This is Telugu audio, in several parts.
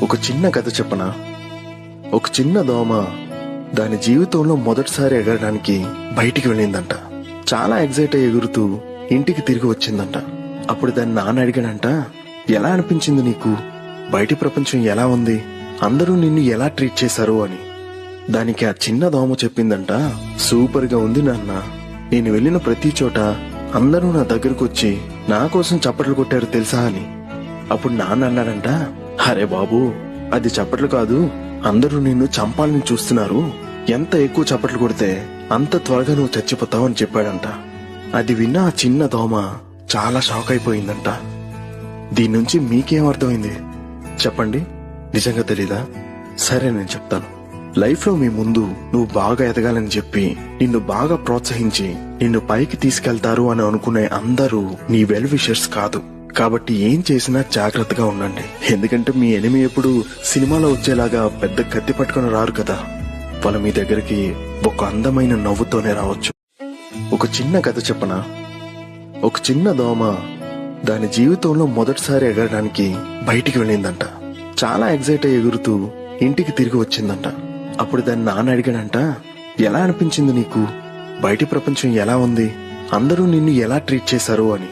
ఒక చిన్న కథ చెప్పనా? ఒక చిన్న దోమ దాని జీవితంలో మొదటిసారి ఎగరడానికి బయటికి వెళ్ళిందంట. చాలా ఎగ్జైట్ అయ్యి ఎగురుతూ ఇంటికి తిరిగి వచ్చిందంట. అప్పుడు దాని నాన్న అడిగాడంట, ఎలా అనిపించింది నీకు? బయటి ప్రపంచం ఎలా ఉంది? అందరూ నిన్ను ఎలా ట్రీట్ చేశారు అని. దానికి ఆ చిన్న దోమ చెప్పిందంట, సూపర్ గా ఉంది నాన్న. నేను వెళ్ళిన ప్రతి చోట అందరూ నా దగ్గరకు వచ్చి నా కోసం చప్పట్లు కొట్టారు తెలుసా అని. అప్పుడు నాన్న అన్నాడంట, అరే బాబు, అది చప్పట్లు కాదు, అందరూ నిన్ను చంపాలని చూస్తున్నారు. ఎంత ఎక్కువ చప్పట్లు కొడితే అంత త్వరగా నువ్వు చచ్చిపోతావు అని చెప్పాడంట. అది విన్న ఆ చిన్న దోమ చాలా షాక్ అయిపోయిందంట. దీని నుంచి మీకేం అర్థమైంది చెప్పండి? నిజంగా తెలీదా? సరే, నేను చెప్తాను. లైఫ్ లో మీ ముందు నువ్వు బాగా ఎదగాలని చెప్పి నిన్ను బాగా ప్రోత్సహించి నిన్ను పైకి తీసుకెళ్తారు అని అనుకునే అందరూ నీ వెల్ విషర్స్ కాదు. కాబట్టి ఏం చేసినా జాగ్రత్తగా ఉండండి. ఎందుకంటే మీ ఎనిమి ఎప్పుడు సినిమాలో వచ్చేలాగా పెద్ద కత్తి పట్టుకుని రారు కదా. వాళ్ళ మీ దగ్గరికి ఒక అందమైన నవ్వుతోనే రావచ్చు. ఒక చిన్న కథ చెప్పనా? ఒక చిన్న దోమ దాని జీవితంలో మొదటిసారి ఎగరడానికి బయటికి వెళ్ళిందంట. చాలా ఎగ్జైట్ అయ్యి ఎగురుతూ ఇంటికి తిరిగి వచ్చిందంట. అప్పుడు దాని నాన్న అడిగాడంట, ఎలా అనిపించింది నీకు? బయటి ప్రపంచం ఎలా ఉంది? అందరూ నిన్ను ఎలా ట్రీట్ చేశారు అని.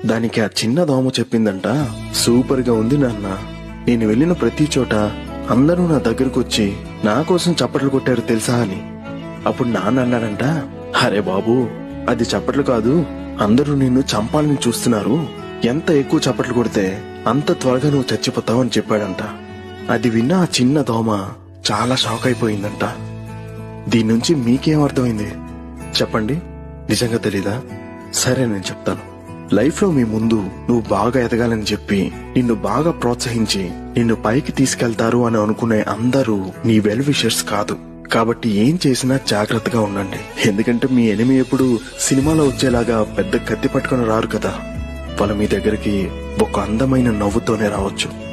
దానికి ఆ చిన్న దోమ చెప్పిందంట, సూపర్ గా ఉంది నాన్న. నేను వెళ్ళిన ప్రతి చోట అందరూ నా దగ్గరకు వచ్చి నా కోసం చప్పట్లు కొట్టారు తెలుసా అని. అప్పుడు నాన్న అన్నాడంట, అరే బాబు, అది చప్పట్లు కాదు, అందరూ నిన్ను చంపాలని చూస్తున్నారు. ఎంత ఎక్కువ చప్పట్లు కొడితే అంత త్వరగా నువ్వు చచ్చిపోతావు అని చెప్పాడంట. అది విన్న ఆ చిన్న దోమ చాలా షాక్ అయిపోయిందంట. దీని నుంచి మీకేం అర్థమైంది చెప్పండి? నిజంగా తెలీదా? సరే, నేను చెప్తాను. లైఫ్ లో మీ ముందు నువ్వు బాగా ఎదగాలని చెప్పి నిన్ను బాగా ప్రోత్సహించి నిన్ను పైకి తీసుకెళ్తారు అని అనుకునే అందరూ నీ వెల్ విషర్స్ కాదు. కాబట్టి ఏం చేసినా జాగ్రత్తగా ఉండండి. ఎందుకంటే మీ ఎనిమి ఎప్పుడు సినిమాలో వచ్చేలాగా పెద్ద కత్తి పట్టుకుని రారు కదా. వాళ్ళ మీ దగ్గరికి ఒక అందమైన నవ్వుతోనే రావచ్చు.